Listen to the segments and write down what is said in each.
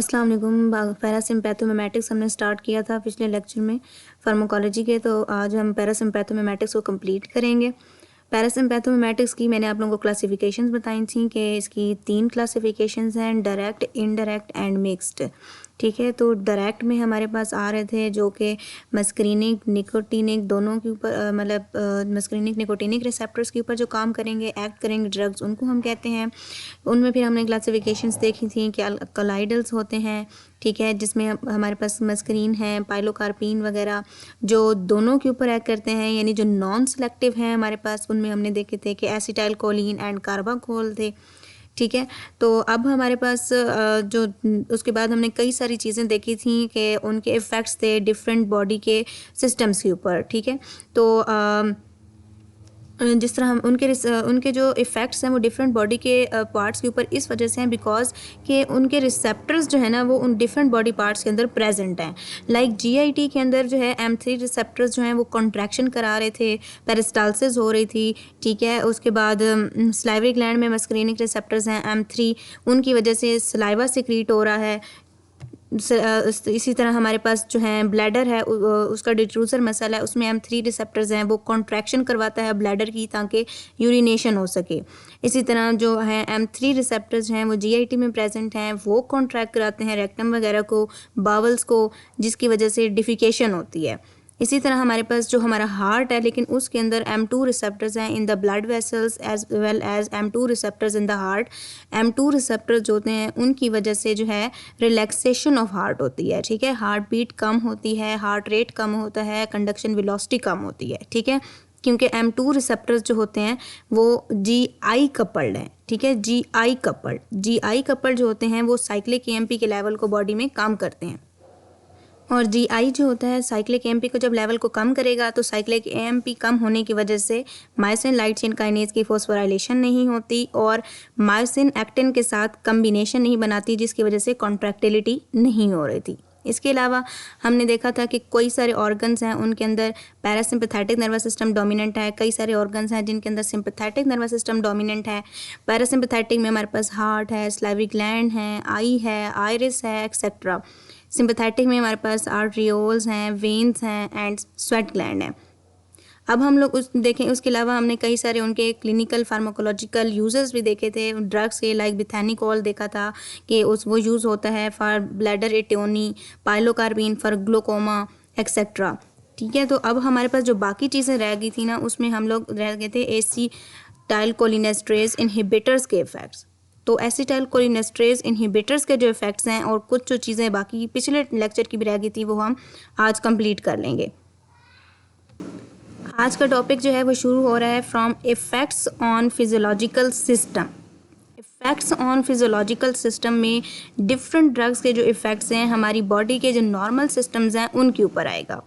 अस्सलाम वालेकुम। पैरासिम्पैथोमिमेटिक्स हमने स्टार्ट किया था पिछले लेक्चर में फार्माकोलॉजी के, तो आज हम पैरासिम्पैथोमिमेटिक्स को कंप्लीट करेंगे। पैरासिम्पैथोमिमेटिक्स की मैंने आप लोगों को क्लासिफिकेशंस बताई थी कि इसकी 3 क्लासिफिकेशंस हैं, डायरेक्ट, इनडायरेक्ट एंड मिक्स्ड। ठीक है, तो डायरेक्ट में हमारे पास आ रहे थे जो कि मस्क्रीनिक, निकोटीनिक दोनों के ऊपर मस्क्रीनिक निकोटीनिक रिसेप्टर्स के ऊपर जो काम करेंगे, एक्ट करेंगे ड्रग्स, उनको हम कहते हैं। उनमें फिर हमने क्लासिफिकेशंस देखी थी कि कोलाइडल्स होते हैं, ठीक है, जिसमें हमारे पास मस्क्रीन है, पाइलोकार्पिन वगैरह जो दोनों के ऊपर एक्ट करते हैं, यानी जो नॉन सेलेक्टिव हैं हमारे पास, उनमें हमने देखे थे कि एसिटाइल कोलिन एंड कार्बाकोल थे। ठीक है, तो अब हमारे पास जो उसके बाद हमने कई सारी चीज़ें देखी थी कि उनके इफ़ेक्ट्स थे डिफरेंट बॉडी के सिस्टम्स के ऊपर। ठीक है, तो जिस तरह हम उनके जो इफ़ेक्ट्स हैं वो डिफरेंट बॉडी के पार्ट्स के ऊपर इस वजह से हैं बिकॉज कि उनके रिसेप्टर्स जो है ना वो उन डिफरेंट बॉडी पार्ट्स के अंदर प्रेजेंट हैं। लाइक जीआईटी के अंदर जो है M3 रिसेप्टर्स जो हैं वो कॉन्ट्रैक्शन करा रहे थे, पेरिस्टाल्सिस हो रही थी। ठीक है, उसके बाद सलाइवरी ग्लैंड में मस्क्रीनिक रिसेप्टर्स हैं M3, उनकी वजह से सलाइवा सिक्रीट हो रहा है। इसी तरह हमारे पास जो है ब्लैडर है, उसका डिट्रूसर मसल है, उसमें M3 रिसेप्टर्स हैं, वो कॉन्ट्रैक्शन करवाता है ब्लैडर की ताकि यूरिनेशन हो सके। इसी तरह जो है M3 रिसेप्टर्स हैं वो GIT में प्रेजेंट हैं, वो कॉन्ट्रैक्ट कराते हैं रेक्टम वगैरह को, बावल्स को, जिसकी वजह से डिफिकेशन होती है। इसी तरह हमारे पास जो हमारा हार्ट है, लेकिन उसके अंदर M2 रिसेप्टर्स हैं in the blood vessels as well as M2 receptors in the heart. M2 receptors जो होते हैं उनकी वजह से जो है रिलैक्सेशन ऑफ हार्ट होती है। ठीक है, हार्ट बीट कम होती है, हार्ट रेट कम होता है, कंडक्शन वेलोसिटी कम होती है। ठीक है, क्योंकि M2 रिसेप्टर्स जो होते हैं वो GI कपल्ड हैं। ठीक है, GI कपल्ड जो होते हैं वो साइक्लिक AMP के लेवल को बॉडी में काम करते हैं, और GI जो होता है साइक्लिक AMP को जब लेवल को कम करेगा तो साइक्लिक AMP कम होने की वजह से मायोसिन लाइट चेन काइनेज की फॉस्फोराइलेशन नहीं होती और मायोसिन एक्टिन के साथ कम्बिनेशन नहीं बनाती, जिसकी वजह से कॉन्ट्रैक्टिलिटी नहीं हो रही थी। इसके अलावा हमने देखा था कि कोई सारे ऑर्गन्स हैं उनके अंदर पैरासिम्पैथेटिक नर्वस सिस्टम डोमिनेंट है, कई सारे ऑर्गन्स हैं जिनके अंदर सिंपैथेटिक नर्वस सिस्टम डोमिनेंट है। पैरासिम्पैथेटिक में हमारे पास हार्ट है, सलाइवरी ग्लैंड है, आई है, आइरिस है, एक्सेट्रा। सिंपैथेटिक में हमारे पास आर्ट्रियोल्स हैं, वेन्स हैं एंड स्वेट ग्लैंड है। अब हम लोग देखें, उसके अलावा हमने कई सारे उनके क्लिनिकल फार्माकोलॉजिकल यूजेस भी देखे थे ड्रग्स के, लाइक बिथैनिकॉल देखा था कि वो यूज़ होता है for bladder atony, pilocarpine for glaucoma etcetera. ठीक है, तो अब हमारे पास जो बाकी चीज़ें रह गई थी ना, उसमें हम लोग रह गए थे एसिटाइलकोलिनेस्टरेज इनहिबिटर्स के इफ़ेक्ट्स। तो एसिटाइलकोलिनेस्टरेज इनहिबिटर्स के जो इफ़ेक्ट्स हैं और कुछ जो चीज़ें बाकी पिछले लेक्चर की भी रह गई थी वो हम आज कंप्लीट कर लेंगे। आज का टॉपिक जो है वो शुरू हो रहा है from effects on physiological system. Effects on physiological system में डिफरेंट ड्रग्स के जो इफ़ेक्ट्स हैं हमारी बॉडी के जो नॉर्मल सिस्टम्स हैं उनके ऊपर आएगा।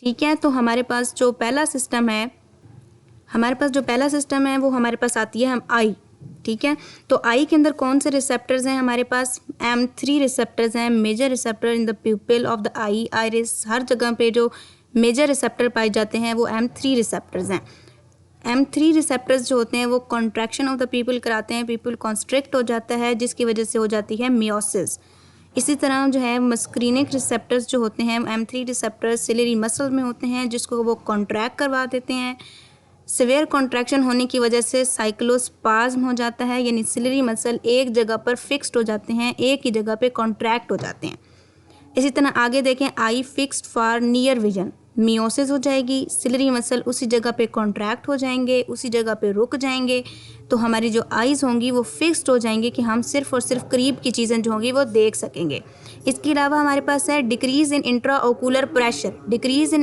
ठीक है, तो हमारे पास जो पहला सिस्टम है वो हमारे पास आती है हम आई। ठीक है, तो आई के अंदर कौन से रिसेप्टर्स हैं हमारे पास? M3 रिसेप्टर्स हैं, major receptor in the pupil of the eye, iris, हर जगह पे जो मेजर रिसेप्टर पाए जाते हैं वो M3 रिसेप्टर्स हैं। M3 रिसेप्टर्स जो होते हैं वो कॉन्ट्रैक्शन ऑफ द पीपल कराते हैं, पीपल कॉन्स्ट्रिक्ट हो जाता है, जिसकी वजह से हो जाती है मियोसिस। इसी तरह जो है मस्क्रीनिक रिसेप्टर्स जो होते हैं M3 रिसेप्टर्स सिलियरी मसल में होते हैं, जिसको वो कॉन्ट्रैक्ट करवा देते हैं। सिवियर कॉन्ट्रैक्शन होने की वजह से साइक्लोस्पाज्म हो जाता है, यानी सिलियरी मसल एक जगह पर फिक्स्ड हो जाते हैं, एक ही जगह पे कॉन्ट्रैक्ट हो जाते हैं। इसी तरह आगे देखें, eye fixed for near vision, miosis हो जाएगी, सिलियरी मसल उसी जगह पे कॉन्ट्रैक्ट हो जाएंगे, उसी जगह पे रुक जाएंगे, तो हमारी जो आइज़ होंगी वो फिक्स्ड हो जाएंगी कि हम सिर्फ और सिर्फ करीब की चीज़ें जो होंगी वो देख सकेंगे। इसके अलावा हमारे पास है डिक्रीज़ इन इंट्राओकुलर प्रेशर। डिक्रीज़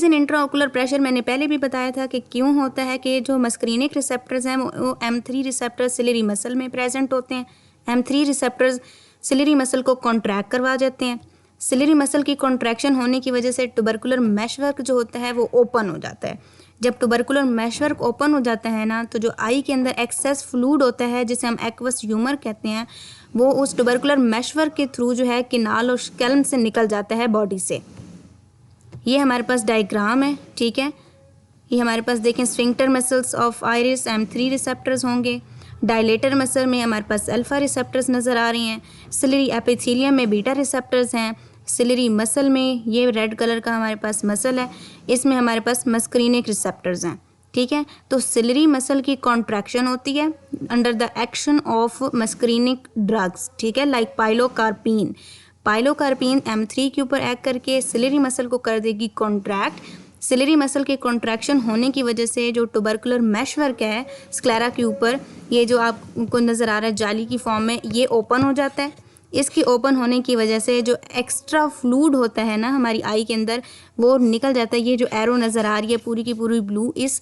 इन इंट्राओकुलर प्रेशर मैंने पहले भी बताया था कि क्यों होता है कि जो मस्क्रीनिक रिसेप्टर्स हैं वो M3 रिसेप्टर्स सिलियरी मसल में प्रेजेंट होते हैं। M3 रिसेप्टर्स सिलियरी मसल को कॉन्ट्रैक्ट करवा देते हैं। सिलियरी मसल की कॉन्ट्रैक्शन होने की वजह से ट्यूबरकुलर मैशवर्क जो होता है वो ओपन हो जाता है। जब ट्यूबरकुलर मैशवर्क ओपन हो जाता है ना, तो जो आई के अंदर एक्सेस फ्लूइड होता है जिसे हम एक्वस ह्यूमर कहते हैं, वो उस ट्यूबरकुलर मैशवर्क के थ्रू जो है किनाल और स्केल्म से निकल जाता है बॉडी से। ये हमारे पास डायग्राम है। ठीक है, ये हमारे पास देखें sphincter muscles of iris M3 receptors होंगे, डायलेटर मसल में हमारे पास अल्फ़ा रिसेप्टर्स नज़र आ रही हैं। सिलरी एपिथेलियम में बीटा रिसेप्टर्स हैं। सिलरी मसल में ये रेड कलर का हमारे पास मसल है, इसमें हमारे पास मस्करीनिक रिसेप्टर्स हैं। ठीक है, तो सिलरी मसल की कॉन्ट्रैक्शन होती है under the action of muscarinic drugs, ठीक है, लाइक पाइलोकार्पिन। पाइलोकार्पिन M3 के ऊपर एक्ट करके सिलरी मसल को कर देगी कॉन्ट्रैक्ट। सिलरी मसल के कॉन्ट्रैक्शन होने की वजह से जो ट्यूबरकुलर मैश वर्क है स्क्लेरा के ऊपर, ये जो आपको नज़र आ रहा है जाली की फॉर्म में, ये ओपन हो जाता है। इसकी ओपन होने की वजह से जो एक्स्ट्रा फ्लूइड होता है ना हमारी आई के अंदर, वो निकल जाता है। ये जो एरो नज़र आ रही है पूरी की पूरी ब्लू, इस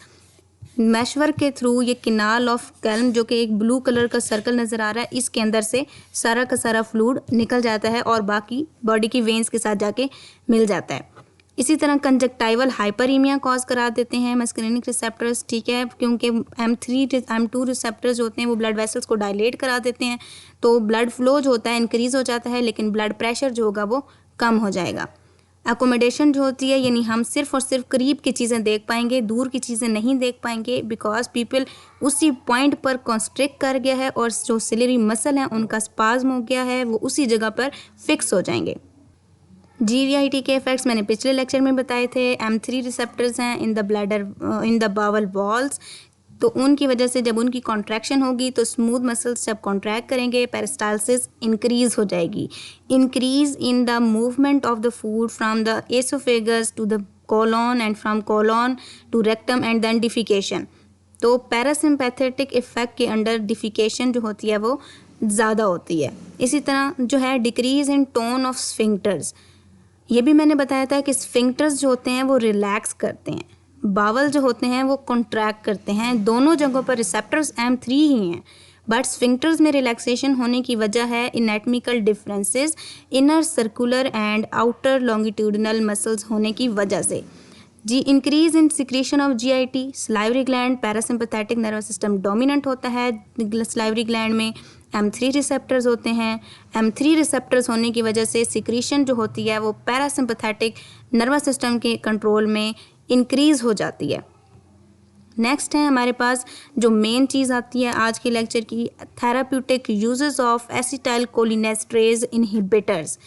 मैशवर्क के थ्रू ये किनाल ऑफ कैल्म जो कि एक ब्लू कलर का सर्कल नज़र आ रहा है, इसके अंदर से सारा का सारा फ्लूइड निकल जाता है और बाकी बॉडी की वेन्स के साथ जाके मिल जाता है। इसी तरह कंजक्टाइवल हाइपरीमिया कॉज करा देते हैं मस्करीनिक रिसेप्टर्स, ठीक है, क्योंकि M2 रिसेप्टर्स जो होते हैं वो ब्लड वेसल्स को डायलेट करा देते हैं, तो ब्लड फ्लो जो होता है इंक्रीज़ हो जाता है, लेकिन ब्लड प्रेशर जो होगा वो कम हो जाएगा। एकोमोडेशन जो होती है, यानी हम सिर्फ और सिर्फ करीब की चीज़ें देख पाएंगे, दूर की चीज़ें नहीं देख पाएंगे, बिकॉज पीपल उसी पॉइंट पर कॉन्स्ट्रिक्ट कर गया है और जो सिलरी मसल है उनका स्पाज्म हो गया है, वो उसी जगह पर फिक्स हो जाएंगे। GVIT के इफेक्ट्स मैंने पिछले लेक्चर में बताए थे। M3 रिसेप्टर्स हैं in the bladder, in the bowel walls, तो उनकी वजह से जब उनकी कॉन्ट्रैक्शन होगी तो स्मूथ मसल्स जब कॉन्ट्रैक्ट करेंगे पेरिस्टालसिस इंक्रीज़ हो जाएगी। Increase in the movement of the food from the oesophagus to the colon and from colon to rectum and then defecation. तो पैरासिम्पैथेटिक इफेक्ट के अंडर डिफिकेशन जो होती है वो ज़्यादा होती है। इसी तरह जो है decrease in tone of sphincters, ये भी मैंने बताया था कि स्फिंक्टर्स जो होते हैं वो रिलैक्स करते हैं, बावल जो होते हैं वो कॉन्ट्रैक्ट करते हैं। दोनों जगहों पर रिसेप्टर्स M3 ही हैं, बट स्फिंक्टर्स में रिलैक्सेशन होने की वजह है anatomical differences inner circular and outer longitudinal muscles होने की वजह से। जी increase in secretion of GIT, salivary gland parasympathetic nervous system dominant होता है सलाइवरी ग्लैंड में। M3 रिसेप्टर्स होते हैं, M3 रिसेप्टर्स होने की वजह से सिक्रीशन जो होती है वो पैरासिम्पैथेटिक नर्वस सिस्टम के कंट्रोल में इंक्रीज़ हो जाती है। नेक्स्ट है हमारे पास जो मेन चीज़ आती है आज के लेक्चर की, therapeutic uses of acetylcholinesterase inhibitors,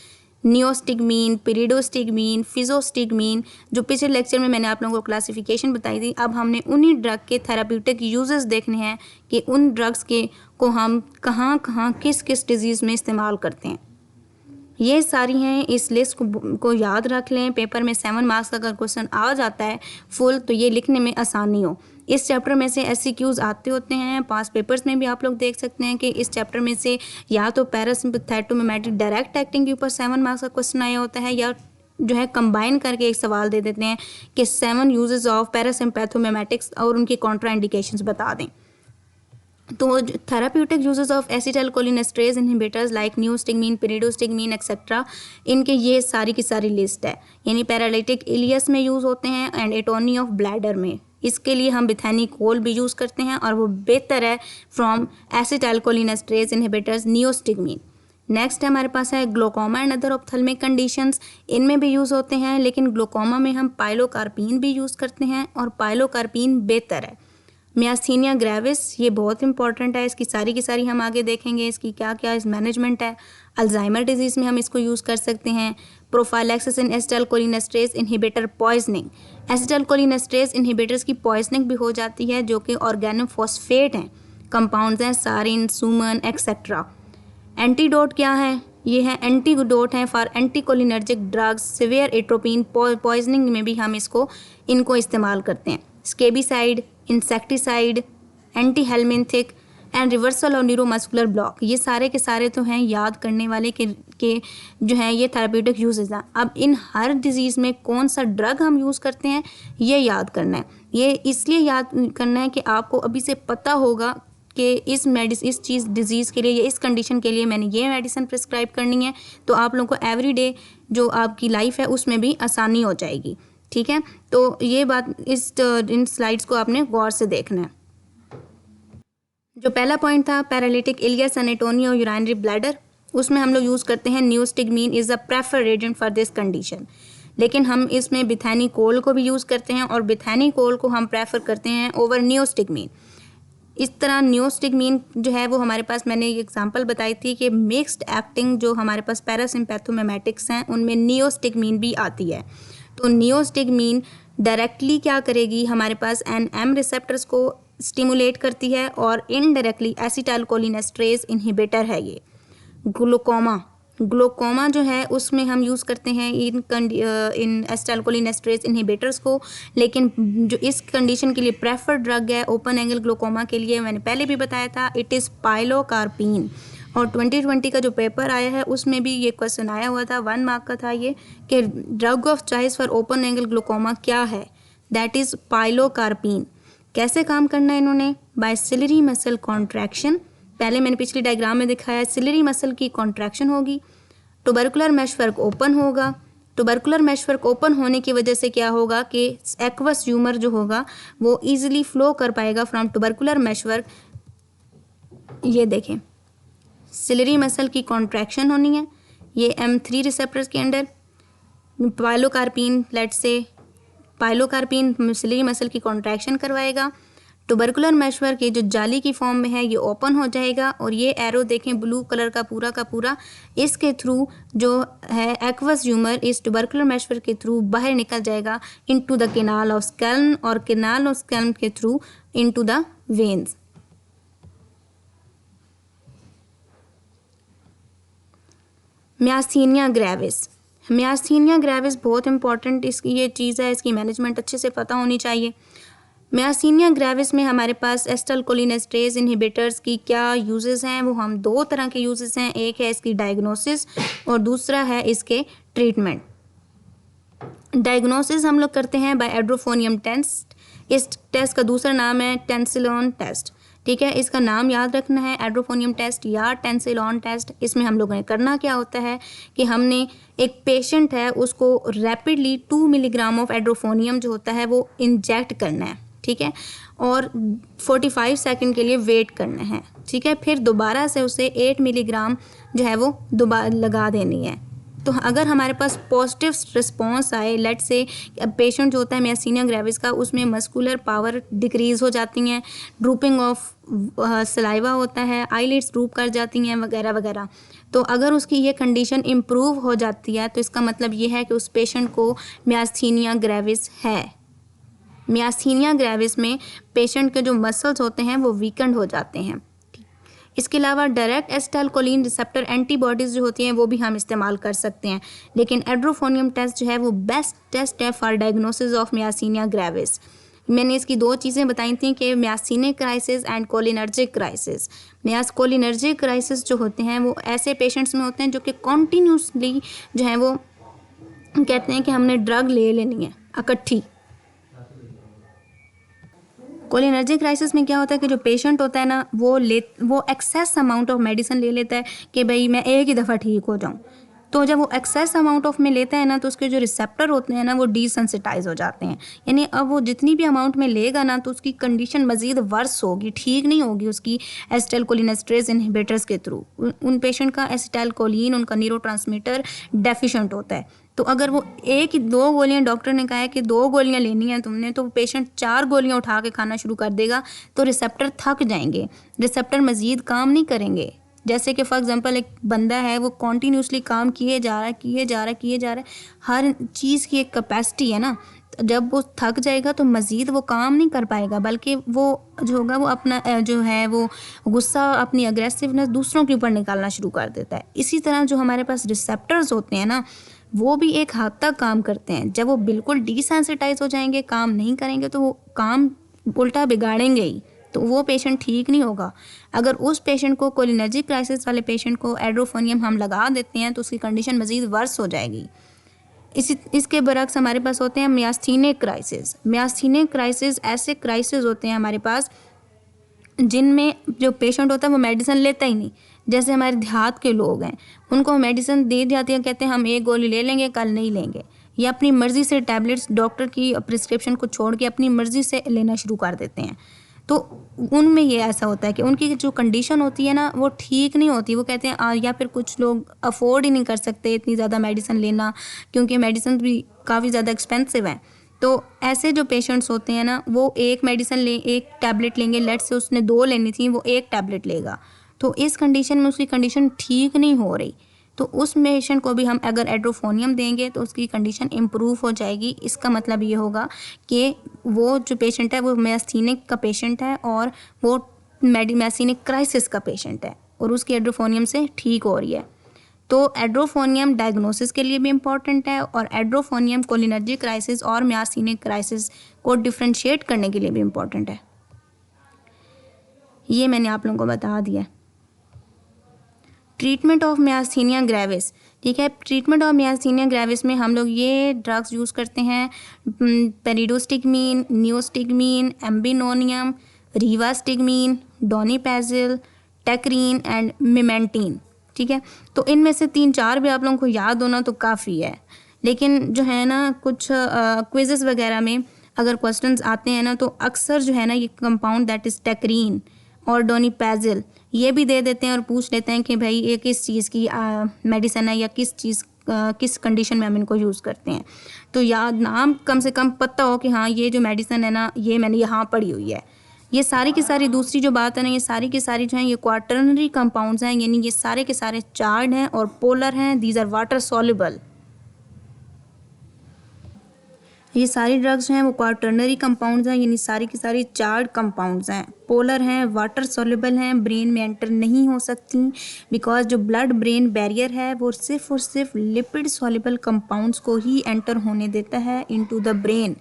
नियोस्टिगमीन, पिरिडोस्टिगमीन, फिजोस्टिगमीन। जो पिछले लेक्चर में मैंने आप लोगों को क्लासिफिकेशन बताई थी, अब हमने उन्हीं ड्रग के थेराप्यूटिक यूजेस देखने हैं कि उन ड्रग्स के को हम कहाँ कहाँ किस किस डिजीज़ में इस्तेमाल करते हैं। ये सारी हैं, इस लिस्ट को याद रख लें। पेपर में 7 मार्क्स का अगर क्वेश्चन आ जाता है फुल तो ये लिखने में आसानी हो। इस चैप्टर में से SCQs आते होते हैं, पास पेपर्स में भी आप लोग देख सकते हैं कि इस चैप्टर में से या तो पैरासिम्पैथोमिमेटिक डायरेक्ट एक्टिंग के ऊपर 7 मार्क्स का क्वेश्चन आया होता है, या जो है कंबाइन करके एक सवाल दे देते हैं कि 7 यूजेस ऑफ पैरासिम्पैथोमिमेटिक्स और उनकी कॉन्ट्रा इंडिकेशंस बता दें। तो therapeutic uses of acetylcholinesterase inhibitors like neostigmine, pyridostigmine etcetera, इनके ये सारी की सारी लिस्ट है। यानी पैरालिटिक इलियस में यूज़ होते हैं एंड एटोनी ऑफ ब्लैडर में। इसके लिए हम बिथैनिकोल भी यूज़ करते हैं और वो बेहतर है फ्रॉम एसिटाइलकोलिनेस्टरेज इनहिबिटर्स नियोस्टिगमीन। नेक्स्ट है हमारे पास है glaucoma and other ophthalmic conditions, इनमें भी यूज़ होते हैं, लेकिन ग्लोकोमा में हम पाइलोकार्पिन भी यूज़ करते हैं और पाइलोकार्पिन बेहतर है। मियास्थीनिया ग्रेविस, ये बहुत इंपॉर्टेंट है, इसकी सारी की सारी हम आगे देखेंगे इसकी क्या क्या इस मैनेजमेंट है। अल्जाइमर डिजीज़ में हम इसको यूज़ कर सकते हैं। प्रोफाइलैक्सिस इन एसिटाइलकोलिनेस्टरेज इनहिबिटर पॉइजनिंग, एसिटाइलकोलिनेस्टरेज इनहिबिटर्स की पॉइजनिंग भी हो जाती है जो कि ऑर्गेनोफॉस्फेट हैं, कंपाउंड्स हैं सारिन, सुमन एक्सेट्रा। एंटीडोट क्या है? ये है एंटीडोट हैं for anticholinergic drugs, severe atropine poisoning में भी हम इनको इस्तेमाल करते हैं। Scabicide, insecticide, anti helminthic and reversal और न्यूरोमस्कुलर ब्लॉक, ये सारे के सारे तो हैं याद करने वाले के जो हैं ये थेराप्यूटिक यूजेस हैं। अब इन हर डिजीज़ में कौन सा ड्रग हम यूज़ करते हैं ये याद करना है। ये इसलिए याद करना है कि आपको अभी से पता होगा कि इस डिज़ीज़ के लिए या इस कंडीशन के लिए मैंने ये मेडिसिन प्रिस्क्राइब करनी है, तो आप लोगों को एवरीडे जो आपकी लाइफ है उसमें भी आसानी हो जाएगी। ठीक है, तो ये बात इन स्लाइड्स को आपने गौर से देखना है। जो पहला पॉइंट था पैरालिटिक इलियस एनेटोनी और यूराइनरी ब्लैडर, उसमें हम लोग यूज़ करते हैं neostigmine is a preferred agent for this condition, लेकिन हम इसमें बिथैनिकोल को भी यूज़ करते हैं और बिथैनिकोल को हम प्रेफर करते हैं ओवर नियोस्टिगमीन। इस तरह नियोस्टिग्मीन जो है वो हमारे पास, मैंने एक एग्जांपल बताई थी कि मिक्स्ड एक्टिंग जो हमारे पास पैरासिम्पैथोमिमेटिक्स हैं उनमें नियोस्टिग्मीन भी आती है। तो नियोस्टिग्मीन डायरेक्टली क्या करेगी, हमारे पास NM रिसेप्टर्स को स्टिमुलेट करती है और इनडायरेक्टली एसिटाइलकोलिनेस्टरेज इनहिबिटर है ये। ग्लूकोमा जो है उसमें हम यूज़ करते हैं इन एसिटाइलकोलिनेस्टरेज इनहिबिटर्स को, लेकिन जो इस कंडीशन के लिए प्रेफर्ड ड्रग है ओपन एंगल ग्लूकोमा के लिए, मैंने पहले भी बताया था, इट इज़ पाइलोकार्पिन। और 2020 का जो पेपर आया है उसमें भी ये क्वेश्चन आया हुआ था, 1 मार्क का था ये, कि drug of choice for open angle glaucoma क्या है, दैट इज़ पाइलोकार्पिन। कैसे काम करना है इन्होंने, बाय सिलरी मसल कॉन्ट्रैक्शन। पहले मैंने पिछली डायग्राम में दिखाया, सिलरी मसल की कॉन्ट्रैक्शन होगी, ट्यूबरकुलर मैशवर्क ओपन होगा। ट्यूबरकुलर मैशवर्क ओपन होने की वजह से क्या होगा कि एक्वस ह्यूमर जो होगा वो इजीली फ्लो कर पाएगा फ्रॉम ट्यूबरकुलर मैशवर्क। ये देखें, सिलरी मसल की कॉन्ट्रैक्शन होनी है, ये M3 रिसेप्टर्स के under. Pilocarpine, let's say pilocarpine ciliary muscle की कॉन्ट्रैक्शन करवाएगा। ट्यूबरकुलर मैशवर्क ये जो जाली की फॉर्म में है ये ओपन हो जाएगा, और ये एरो देखें ब्लू कलर का पूरा, इसके थ्रू जो है एक्वस ह्यूमर इस ट्यूबरकुलर मैशवर्क के थ्रू बाहर निकल जाएगा into the canal of Schlemm, और कैनाल ऑफ स्कैल्म के through into the veins. Myasthenia gravis, myasthenia gravis बहुत इंपॉर्टेंट इसकी ये चीज़ है, इसकी मैनेजमेंट अच्छे से पता होनी चाहिए। मियास्थीनिया ग्रेविस में हमारे पास एसिटाइलकोलिनेस्टरेज इनहिबिटर्स की क्या यूजेस हैं, वो हम 2 तरह के यूजेस हैं, एक है इसकी डायग्नोसिस और दूसरा है इसके ट्रीटमेंट। डायग्नोसिस हम लोग करते हैं बाय एड्रोफोनियम टेस्ट, इस टेस्ट का दूसरा नाम है टेंसिलॉन टेस्ट, ठीक है, इसका नाम याद रखना है, एड्रोफोनियम टेस्ट या टेंसिलॉन टेस्ट। इसमें हम लोगों ने करना क्या होता है कि हमने एक पेशेंट है उसको रैपिडली 2 मिलीग्राम ऑफ एड्रोफोनियम जो होता है वो इंजेक्ट करना है, ठीक है, और 45 सेकंड के लिए वेट करना है, ठीक है, फिर दोबारा से उसे 8 मिलीग्राम जो है वो दोबारा लगा देनी है। तो अगर हमारे पास पॉजिटिव रिस्पॉन्स आए, लेट से पेशेंट जो होता है मियास्थीनिया ग्रेविस का, उसमें मस्कुलर पावर डिक्रीज़ हो जाती हैं, ड्रूपिंग ऑफ सलाइवा होता है, आईलिड्स ड्रूप कर जाती हैं वगैरह वगैरह। तो अगर उसकी ये कंडीशन इम्प्रूव हो जाती है तो इसका मतलब ये है कि उस पेशेंट को मियास्थीनिया ग्रेविस है। मियास्थीनिया ग्रेविस में पेशेंट के जो मसल्स होते हैं वो वीकेंड हो जाते हैं। इसके अलावा डायरेक्ट एसिटाइलकोलिन रिसेप्टर एंटीबॉडीज़ जो होती हैं वो भी हम इस्तेमाल कर सकते हैं, लेकिन एड्रोफोनियम टेस्ट जो है वो बेस्ट टेस्ट है for diagnosis of myasthenia gravis. मैंने इसकी 2 चीज़ें बताई थी कि myasthenic crisis and cholinergic crisis. Cholinergic crisis जो होते हैं वो ऐसे पेशेंट्स में होते हैं जो कि कॉन्टीन्यूसली जो है वो कहते हैं कि हमने ड्रग ले लेनी है इकट्ठी। कोलिनर्जिक क्राइसिस में क्या होता है कि जो पेशेंट होता है ना वो एक्सेस अमाउंट ऑफ मेडिसिन ले लेता है कि भाई मैं एक ही दफ़ा ठीक हो जाऊं। तो जब वो एक्सेस अमाउंट ऑफ में लेता है ना तो उसके जो रिसेप्टर होते हैं ना वो डिसेंसिटाइज हो जाते हैं, यानी अब वो जितनी भी अमाउंट में लेगा ना तो उसकी कंडीशन मज़ीद वर्स होगी, ठीक नहीं होगी उसकी एसिटाइलकोलिनेस्टरेज इनहिबिटर्स के थ्रू। उन पेशेंट का एसिटाइलकोलिन उनका न्यूरोट्रांसमीटर डेफिशिएंट होता है। तो अगर वो 1-2 गोलियां, डॉक्टर ने कहा है कि 2 गोलियां लेनी है तुमने, तो पेशेंट 4 गोलियां उठा के खाना शुरू कर देगा, तो रिसेप्टर थक जाएंगे, रिसेप्टर मज़ीद काम नहीं करेंगे। जैसे कि फॉर एग्जांपल एक बंदा है वो कॉन्टीन्यूसली काम किए जा रहा है, हर चीज़ की एक कैपेसिटी है ना, जब वो थक जाएगा तो मज़ीद वो काम नहीं कर पाएगा, बल्कि वो जो होगा वो अपना जो है वो गुस्सा, अपनी अग्रेसिवनेस दूसरों के ऊपर निकालना शुरू कर देता है। इसी तरह जो हमारे पास रिसेप्टर्स होते हैं ना वो भी एक हद तक काम करते हैं। जब वो बिल्कुल डिसेंसिटाइज हो जाएंगे, काम नहीं करेंगे, तो वो काम उल्टा बिगाड़ेंगे ही, तो वो पेशेंट ठीक नहीं होगा। अगर उस पेशेंट को, कोलिनर्जिक क्राइसिस वाले पेशेंट को एड्रोफोनियम हम लगा देते हैं तो उसकी कंडीशन मज़ीद वर्स हो जाएगी। इसके बरक्स हमारे पास होते हैं मियास्थीनिक क्राइसिस। मियास्थीनिक क्राइसिस ऐसे क्राइसिस होते हैं हमारे पास जिनमें जो पेशेंट होता है वो मेडिसिन लेता ही नहीं। जैसे हमारे देहात के लोग हैं, उनको मेडिसिन दे जाती है, कहते हैं हम 1 गोली ले लेंगे, कल नहीं लेंगे, या अपनी मर्ज़ी से टैबलेट्स डॉक्टर की प्रिस्क्रिप्शन को छोड़ के अपनी मर्ज़ी से लेना शुरू कर देते हैं। तो उनमें ये ऐसा होता है कि उनकी जो कंडीशन होती है ना वो ठीक नहीं होती। वो कहते हैं या फिर कुछ लोग अफोर्ड ही नहीं कर सकते इतनी ज़्यादा मेडिसिन लेना, क्योंकि मेडिसिन भी काफ़ी ज़्यादा एक्सपेंसिव है। तो ऐसे जो पेशेंट्स होते हैं ना, वो एक मेडिसिन एक टैबलेट लेंगे, लेट से उसने 2 लेनी थी, वो एक टैबलेट लेगा, तो इस कंडीशन में उसकी कंडीशन ठीक नहीं हो रही, तो उस पेशेंट को भी हम अगर एड्रोफोनियम देंगे तो उसकी कंडीशन इम्प्रूव हो जाएगी। इसका मतलब ये होगा कि वो जो पेशेंट है वो मैस्थीनिक का पेशेंट है और वो मैस्थीनिक क्राइसिस का पेशेंट है और उसकी एड्रोफोनियम से ठीक हो रही है। तो एड्रोफोनियम डायग्नोसिस के लिए भी इम्पॉर्टेंट है और एड्रोफोनियम कोलिनर्जिक क्राइसिस और मैस्थीनिक क्राइसिस को डिफ्रेंशिएट करने के लिए भी इम्पॉर्टेंट है। ये मैंने आप लोगों को बता दिया। ट्रीटमेंट ऑफ मियास्थीनिया ग्रेविस, ठीक है। ट्रीटमेंट ऑफ मियास्थीनिया ग्रेविस में हम लोग ये ड्रग्स यूज़ करते हैं, पेरिडोस्टिगमीन, नियोस्टिगमीन, एम्बिनोनियम, रीवास्टिगमीन, डोनिपैजिल, टेक्रीन एंड मिमेंटीन, ठीक है। तो इनमें से 3-4 भी आप लोगों को याद होना तो काफ़ी है, लेकिन जो है ना कुछ क्विज़ेस वगैरह में अगर क्वेश्चंस आते हैं ना, तो अक्सर जो है ना ये कंपाउंड दैट इज़ टेक्रीन और डोनिपैजिल ये भी दे देते हैं और पूछ लेते हैं कि भाई ये किस चीज़ की मेडिसिन है या किस कंडीशन में हम इनको यूज़ करते हैं। तो याद नाम कम से कम पता हो कि हाँ ये जो मेडिसिन है ना ये मैंने यहाँ पढ़ी हुई है। ये सारी की सारी दूसरी जो बात है ना, ये सारी की सारी जो हैं ये क्वाटर्नरी कंपाउंड्स हैं, यानी ये सारे के सारे चार्ड हैं और पोलर हैं। These are water soluble. ये सारी ड्रग्स जो हैं वो क्वाटर्नरी कंपाउंड्स हैं, यानी सारी की सारी चार्ड कंपाउंड्स हैं, पोलर हैं, वाटर सॉल्युबल हैं, ब्रेन में एंटर नहीं हो सकती बिकॉज जो ब्लड ब्रेन बैरियर है वो सिर्फ और सिर्फ लिपिड सॉल्युबल कंपाउंड्स को ही एंटर होने देता है इनटू द ब्रेन।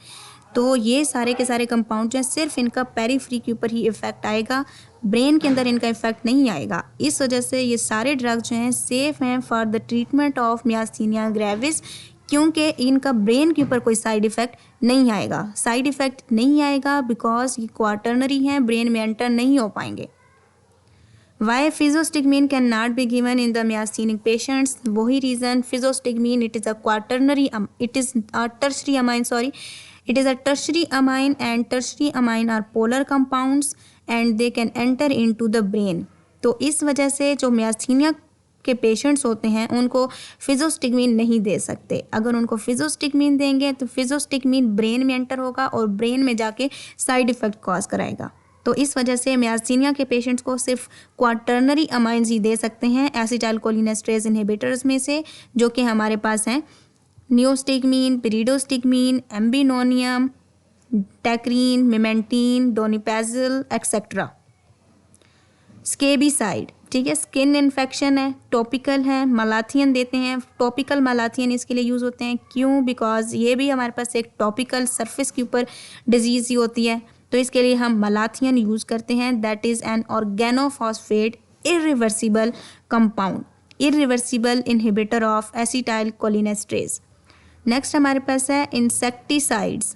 तो ये सारे के सारे कंपाउंड जो हैं सिर्फ इनका पेरीफ्री के ऊपर ही इफेक्ट आएगा, ब्रेन के अंदर इनका इफेक्ट नहीं आएगा। इस वजह से ये सारे ड्रग्स जो हैं सेफ हैं for the treatment of myasthenia gravis, क्योंकि इनका ब्रेन के ऊपर कोई साइड इफ़ेक्ट नहीं आएगा। साइड इफ़ेक्ट नहीं आएगा बिकॉज ये क्वाटर्नरी हैं, ब्रेन में एंटर नहीं हो पाएंगे। Why physostigmine can not be given in the myasthenic patients, वही reason, physostigmine it is a quaternary, it is a tertiary amine, sorry, it is a tertiary amine and tertiary amine are polar compounds and they can enter into the brain। तो इस वजह से जो मियास्थीनिया के patients होते हैं उनको फिजोस्टिगमीन नहीं दे सकते। अगर उनको फिजोस्टिगमीन देंगे तो फिजोस्टिगमीन ब्रेन में एंटर होगा और ब्रेन में जाके साइड इफ़ेक्ट कॉज कराएगा। तो इस वजह से मियास्थीनिया के पेशेंट्स को सिर्फ क्वाटर्नरी अमाइंस ही दे सकते हैं एसिटाइलकोलिनेस्टरेज इनहिबिटर्स में से, जो कि हमारे पास हैं नियोस्टिगमीन, पेरिडोस्टिगमीन, एम्बिनोनियम, टेक्रीन, मिमेंटीन, डोनिपैजिल एक्सेट्रा। स्केबिसाइड, ठीक है, स्किन इन्फेक्शन है, टॉपिकल है, मलाथियन देते हैं। टॉपिकल मलाथियन इसके लिए यूज़ होते हैं, क्यों? बिकॉज ये भी हमारे पास एक टॉपिकल सरफेस के ऊपर डिजीज़ ही होती है, तो इसके लिए हम मलाथियन यूज़ करते हैं। That is an organophosphate irreversible compound, irreversible inhibitor of acetylcholinesterase. Next हमारे पास है इंसेक्टिसाइड्स।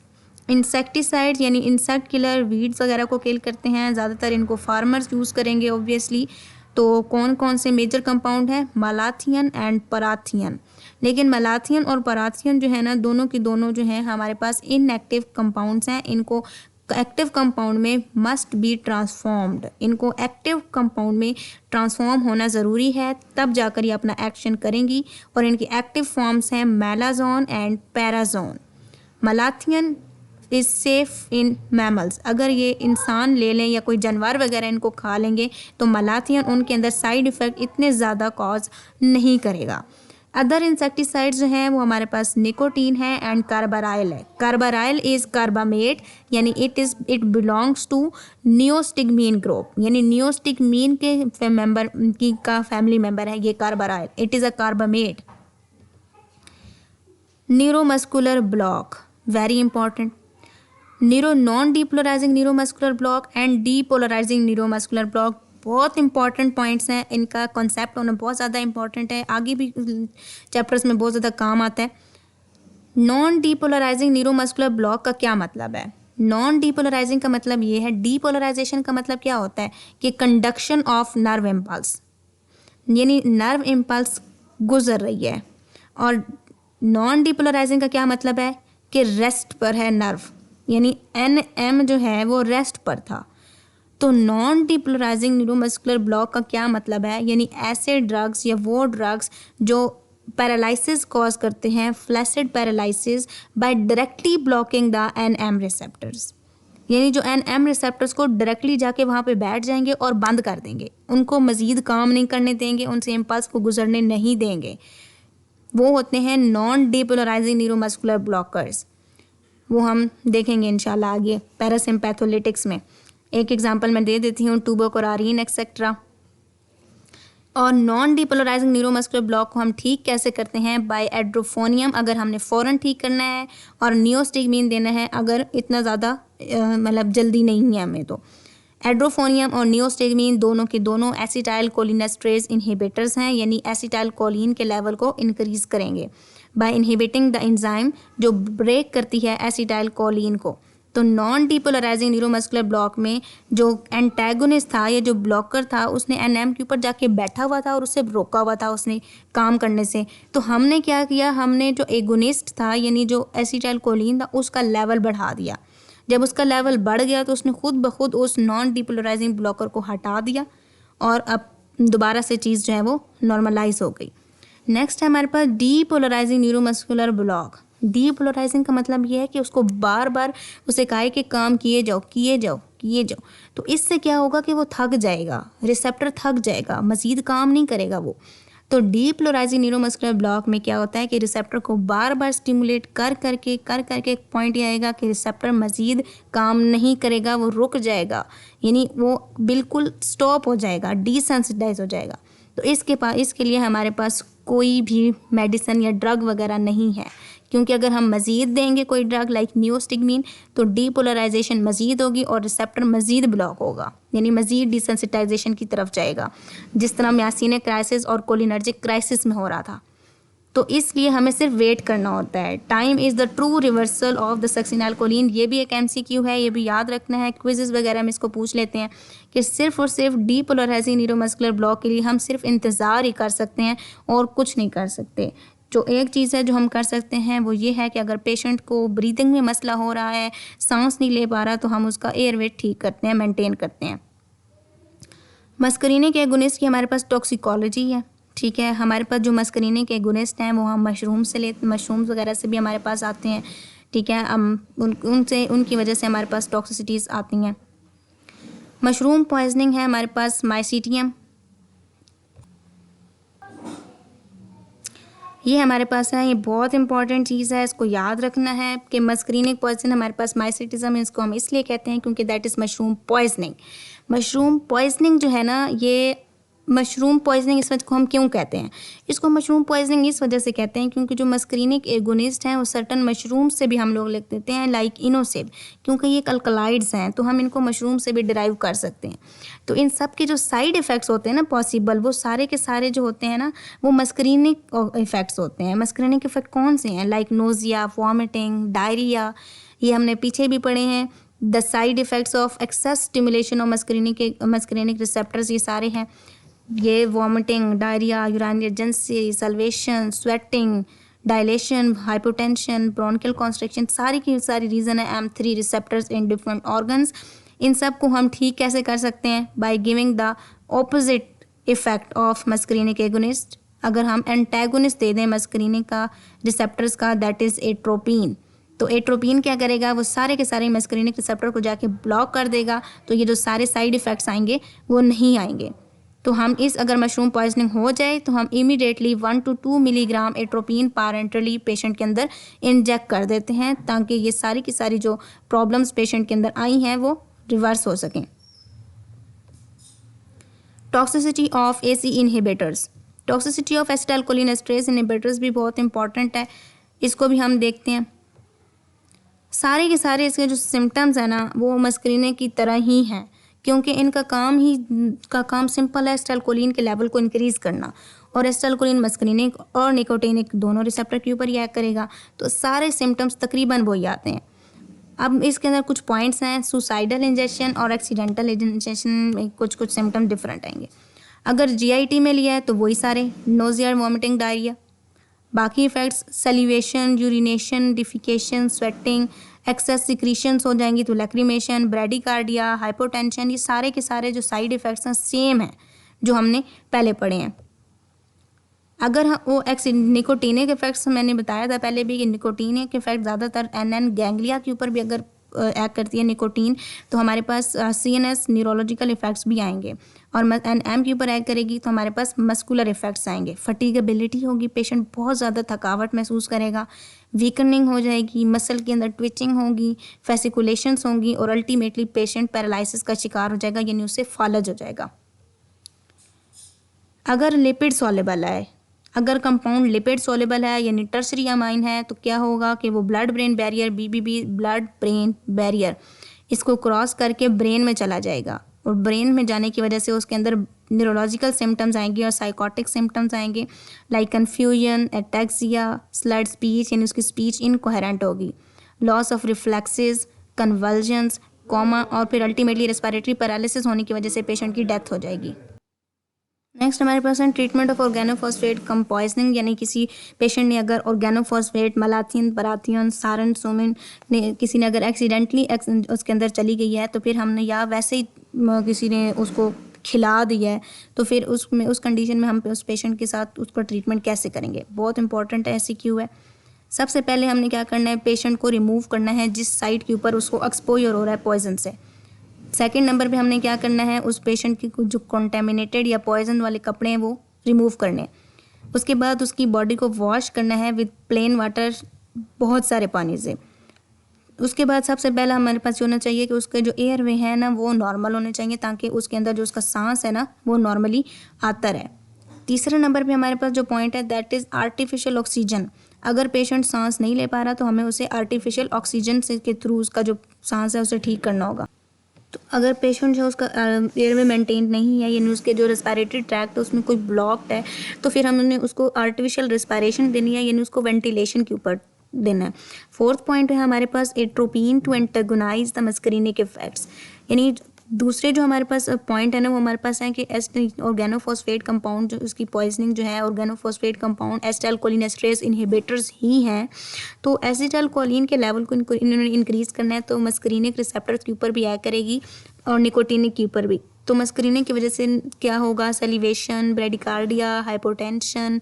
इंसेक्टिसाइड्स यानी इंसेक्ट किलर, वीड्स वगैरह को किल करते हैं, ज़्यादातर इनको फार्मर्स यूज़ करेंगे ऑब्वियसली। तो कौन कौन से मेजर कंपाउंड है? मलाथियन एंड पराथियन। लेकिन मलाथियन और पराथियन जो है ना, दोनों की दोनों जो हैं हमारे पास इनएक्टिव कंपाउंड्स हैं। इनको एक्टिव कंपाउंड में मस्ट बी ट्रांसफॉर्म्ड, इनको एक्टिव कंपाउंड में ट्रांसफॉर्म होना ज़रूरी है, तब जाकर ये अपना एक्शन करेंगी। और इनकी एक्टिव फॉर्म्स हैं malaoxon and paraoxon. Malathion is safe in mammals, अगर ये इंसान ले लें या कोई जानवर वगैरह इनको खा लेंगे तो मलाथियन उनके अंदर साइड इफ़ेक्ट इतने ज़्यादा कॉज नहीं करेगा। अदर इंसेक्टिसाइड्स जो हैं वो हमारे पास निकोटीन है एंड कार्बाराइल है। कार्बाराइल इज़ कार्बामेट, यानी इट बिलोंग्स टू नियोस्टिगमीन ग्रुप, यानी नियोस्टिगमीन के मेंबर की का फैमिली मेंबर है ये carbaryl. It is a carbamate. Neuromuscular block, very important. Non depolarising neuromuscular block and depolarising neuromuscular block बहुत इंपॉर्टेंट पॉइंट्स हैं, इनका कॉन्सेप्ट होना बहुत ज़्यादा इंपॉर्टेंट है, आगे भी चैप्टर्स में बहुत ज़्यादा काम आता है। नॉन डीपोलराइजिंग न्यूरोमस्कुलर ब्लॉक का क्या मतलब है? नॉन डीपोलराइजिंग का मतलब ये है, डीपोलराइजेशन का मतलब क्या होता है कि कंडक्शन ऑफ नर्व इम्पल्स, यानी नर्व इम्पल्स गुजर रही है। और नॉन डीपोलराइजिंग का क्या मतलब है कि रेस्ट पर है नर्व, यानी NM जो है वो रेस्ट पर था। तो नॉन डीपोलराइजिंग न्यूरोमस्कुलर ब्लॉक का क्या मतलब है? यानी ऐसे ड्रग्स या वो ड्रग्स जो पैरालिसिस कॉज करते हैं, flaccid paralysis, by directly blocking the NM receptors. यानी जो एनएम रिसेप्टर्स को डायरेक्टली जाके वहाँ पे बैठ जाएंगे और बंद कर देंगे, उनको मज़ीद काम नहीं करने देंगे, उनसे इम्पल्स को गुजरने नहीं देंगे। वो होते हैं नॉन डीपोलराइजिंग न्यूरोमस्कुलर ब्लॉकर्स। वो हम देखेंगे इंशाल्लाह आगे पैरासिम्पैथोलिटिक्स में। एक एग्जांपल मैं दे देती हूँ, टूबोकोरारिन एक्सेट्रा। और नॉन डीपोलराइजिंग न्यूरोमस्कुलर ब्लॉक को हम ठीक कैसे करते हैं? बाय एड्रोफोनियम अगर हमने फ़ौरन ठीक करना है, और नियोस्टिगमीन देना है अगर इतना ज़्यादा मतलब जल्दी नहीं है हमें। तो एड्रोफोनियम और नियोस्टिगमीन दोनों के दोनों एसिटाइल कोलिनेस्ट्रेज इनहिबिटर्स हैं, यानी एसिटाइल कोलिन के लेवल को इंक्रीज करेंगे बाय इनहिबिटिंग द एंजाइम जो ब्रेक करती है एसिटाइल कोलिन को। तो नॉन डीपोलराइजिंग न्यूरोमस्कुलर ब्लॉक में जो एंटेगोनिस्ट था या जो ब्लॉकर था, उसने एनएम के ऊपर जाके बैठा हुआ था और उससे रोका हुआ था उसने काम करने से। तो हमने क्या किया, हमने जो एगोनिस्ट था यानी जो एसिटाइल कोलिन था उसका लेवल बढ़ा दिया। जब उसका लेवल बढ़ गया तो उसने खुद ब खुद उस नॉन डीपोलराइजिंग ब्लॉकर को हटा दिया और अब दोबारा से चीज़ जो है वो नॉर्मलाइज हो गई। नेक्स्ट है हमारे पास डीपोलराइजिंग न्यूरोमस्कुलर ब्लॉक। डीपोलराइजिंग का मतलब ये है कि उसको बार बार उसे कहे कि काम किए जाओ किए जाओ किए जाओ। तो इससे क्या होगा कि वो थक जाएगा, रिसेप्टर थक जाएगा, मज़ीद काम नहीं करेगा वो। तो डीपोलराइजिंग न्यूरोमस्कुलर ब्लॉक में क्या होता है कि रिसेप्टर को बार बार स्टिमुलेट कर करके एक पॉइंट ये आएगा कि रिसेप्टर मज़ीद काम नहीं करेगा, वो रुक जाएगा, यानी वो बिल्कुल स्टॉप हो जाएगा, डिसेंसिटाइज हो जाएगा। तो इसके लिए हमारे पास कोई भी मेडिसिन या ड्रग वगैरह नहीं है, क्योंकि अगर हम मज़ीद देंगे कोई ड्रग लाइक नियोस्टिगमीन तो डीपोलराइजेशन मज़ीद होगी और रिसेप्टर मज़ीद ब्लॉक होगा, यानी मज़ीद डिसेंसिटाइजेशन की तरफ जाएगा, जिस तरह म्यासीनिक क्राइसिस और कोलिनर्जिक क्राइसिस में हो रहा था। तो इसलिए हमें सिर्फ वेट करना होता है। Time is the true reversal of the succinylcholine. ये भी एक MCQ है, ये भी याद रखना है, क्विज़ेस वगैरह में इसको पूछ लेते हैं कि सिर्फ और सिर्फ डीपोलराइजिंग न्यूरोमस्कुलर ब्लॉक के लिए हम सिर्फ इंतज़ार ही कर सकते हैं और कुछ नहीं कर सकते। जो एक चीज़ है जो हम कर सकते हैं वो ये है कि अगर पेशेंट को ब्रीदिंग में मसला हो रहा है, सांस नहीं ले पा रहा, तो हम उसका एयरवे ठीक करते हैं, मेंटेन करते हैं। मस्करीनिक एगोनिस्ट की हमारे पास टॉक्सिकोलॉजी है, ठीक है। हमारे पास जो मस्करीनिक एगोनिस्ट हैं वो हम मशरूम्स वगैरह से भी हमारे पास आते हैं, ठीक है। उनकी वजह से हमारे पास टॉक्सिसिटीज़ आती हैं। मशरूम पॉइजनिंग है हमारे पास माइसीटियम, ये हमारे पास है, ये बहुत इंपॉर्टेंट चीज़ है, इसको याद रखना है कि मस्करीनिक पॉइजन हमारे पास माइसीटिज्म, इसको हम इसलिए कहते हैं क्योंकि that is mushroom poisoning. Mushroom poisoning जो है ना, ये मशरूम पॉइजनिंग इस वजह को हम क्यों कहते हैं, इसको मशरूम पॉइजनिंग इस वजह से कहते हैं क्योंकि जो मस्करीनिक एगोनिस्ट हैं वो सर्टन मशरूम से भी हम लोग लिख देते हैं, लाइक इनोसिब, क्योंकि ये अल्कलाइड्स हैं तो हम इनको मशरूम से भी डिराइव कर सकते हैं। तो इन सब के जो साइड इफ़ेक्ट्स होते हैं ना पॉसिबल, वो सारे के सारे जो होते हैं ना वो मस्करीनिक इफ़ेक्ट्स होते हैं। मस्करीनिक इफ़ेक्ट कौन से हैं? लाइक नोज़िया, वॉमिटिंग, डायरिया, ये हमने पीछे भी पढ़े हैं। The side effects of excess stimulation of muscarinic receptors, ये सारे हैं, ये vomiting, diarrhoea, urinary urgency, salivation, sweating, dilation, hypotension, bronchial constriction, सारी की सारी रीज़न है M3 receptors in different organs. इन सब को हम ठीक कैसे कर सकते हैं? By giving the opposite effect of muscarinic agonist. अगर हम एंटेगोनिस्ट दे दें मस्करीनिक का रिसेप्टर्स का, दैट इज़ एट्रोपिन, तो एट्रोपिन क्या करेगा, वो सारे के सारे मस्करीनिक रिसेप्टर को जाके ब्लॉक कर देगा, तो ये जो सारे साइड इफ़ेक्ट्स आएंगे वो नहीं आएंगे। तो हम अगर मशरूम पॉइजनिंग हो जाए तो हम immediately 1 to 2 milligram atropine parenterally patient के अंदर इंजेक्ट कर देते हैं, ताकि ये सारी की सारी जो प्रॉब्लम्स पेशेंट के अंदर आई हैं वो रिवर्स हो सकें। Toxicity of AC inhibitors, toxicity of acetylcholinesterase inhibitors भी बहुत इंपॉर्टेंट है, इसको भी हम देखते हैं। सारे के सारे इसके जो सिम्टम्स हैं ना वो मस्करीनिक की तरह ही हैं, क्योंकि इनका काम सिंपल है, एसिटाइलकोलिन के लेवल को इंक्रीज़ करना, और एसिटाइलकोलिन मस्करीनिक और निकोटिनिक दोनों रिसेप्टर के ऊपर ही एक्ट करेगा, तो सारे सिम्टम्स तकरीबन वही आते हैं। अब इसके अंदर कुछ पॉइंट्स हैं, सुसाइडल इंजेक्शन और एक्सीडेंटल इंजेक्शन में कुछ सिम्टम डिफरेंट आएंगे। अगर GIT में लिया है तो वही सारे, नोजिया, वॉमिटिंग, डायरिया। बाकी effects salivation, urination, defecation, sweating, excess secretions हो जाएंगी तो लैक्रिमेशन, ब्रेडिकार्डिया, हाइपोटेंशन, ये सारे के सारे जो साइड इफ़ेक्ट्स हैं सेम हैं जो हमने पहले पढ़े हैं। अगर हम वो निकोटीनिक इफेक्ट्स मैंने बताया था पहले भी कि निकोटीनिक इफेक्ट ज़्यादातर एन गैंग्लिया के ऊपर भी अगर एक्ट करती है निकोटीन, तो हमारे पास CNS न्यूरोलॉजिकल इफेक्ट्स भी आएंगे। और एम के ऊपर एक्ट करेगी तो हमारे पास मस्कुलर इफेक्ट्स आएंगे, फटीगेबिलिटी होगी, पेशेंट बहुत ज़्यादा थकावट महसूस करेगा, वीकनिंग हो जाएगी, मसल के अंदर ट्विचिंग होगी, फेसिकुलेशंस होंगी और अल्टीमेटली पेशेंट पैरालिसिस का शिकार हो जाएगा, यानी उससे फालज हो जाएगा। अगर लिपिड सॉल्युबल है, अगर कंपाउंड लिपिड सॉल्युबल है यानी टर्शरी अमाइन है, तो क्या होगा कि वो blood brain barrier BBB blood brain barrier इसको क्रॉस करके ब्रेन में चला जाएगा और ब्रेन में जाने की वजह से उसके अंदर न्यूरोलॉजिकल सिम्टम्स आएंगे और साइकोटिक सिम्टम्स आएंगे like confusion, ataxia, slurred speech यानी उसकी स्पीच इनकोहेरेंट होगी, loss of reflexes, convulsions, coma और फिर अल्टीमेटली रेस्पिरेटरी पैरालिसिस होने की वजह से पेशेंट की डेथ हो जाएगी। नेक्स्ट हमारे पास है treatment of organophosphate come poisoning, यानी किसी पेशेंट ने अगर ऑर्गेनोफॉस्फेट मलाथियन, पराथियन, सारन, सोमिन ने किसी ने अगर एक्सीडेंटली उसके अंदर चली गई है, तो फिर हमने या वैसे ही किसी ने उसको खिला दिया है, तो फिर उसमें उस कंडीशन में हम उस पेशेंट के साथ उसका ट्रीटमेंट कैसे करेंगे, बहुत इंपॉर्टेंट है SCQ है। सबसे पहले हमने क्या करना है, पेशेंट को रिमूव करना है जिस साइड के ऊपर उसको एक्सपोजर हो रहा है पॉइजन से। सेकंड नंबर पे हमने क्या करना है, उस पेशेंट की जो कॉन्टेमिनेटेड या पॉइजन वाले कपड़े हैं वो रिमूव करने हैं। उसके बाद उसकी बॉडी को वॉश करना है विद प्लेन वाटर, बहुत सारे पानी से। उसके बाद सबसे पहला हमारे पास होना चाहिए कि उसके जो एयरवे है ना वो नॉर्मल होने चाहिए, ताकि उसके अंदर जो उसका सांस है ना वो नॉर्मली आता रहे। तीसरे नंबर पे हमारे पास जो पॉइंट है दैट इज़ आर्टिफिशियल ऑक्सीजन। अगर पेशेंट सांस नहीं ले पा रहा तो हमें उसे आर्टिफिशियल ऑक्सीजन से के थ्रू उसका जो सांस है उसे ठीक करना होगा। तो अगर पेशेंट जो उसका एयरवे मेंटेन नहीं है, यानी उसके जो रेस्पिरेटरी ट्रैक्ट है उसमें कोई ब्लॉक्ड है, तो फिर हमने उसको आर्टिफिशियल रेस्पिरेशन देनी है, यानी उसको वेंटिलेशन के ऊपर देना है। फोर्थ पॉइंट है हमारे पास atropine to antagonise the मस्करीनिक effects, यानी दूसरे जो हमारे पास पॉइंट है ना वो हमारे पास है कि ऑर्गेनोफॉस्फेट कंपाउंड जो उसकी पॉइजनिंग जो है, ऑर्गेनोफॉस्फेट कंपाउंड एसिटाइलकोलिनेस्टरेज इनहिबिटर्स ही हैं। तो एसिटाइलकोलिन के लेवल को इन्होंने इंक्रीज़ करना है, तो मस्करीनिक रिसेप्टर्स के ऊपर भी एक्ट करेगी और निकोटीनिक के ऊपर भी। तो मस्करीनिक की वजह से क्या होगा, salivation, bradycardia, hypotension,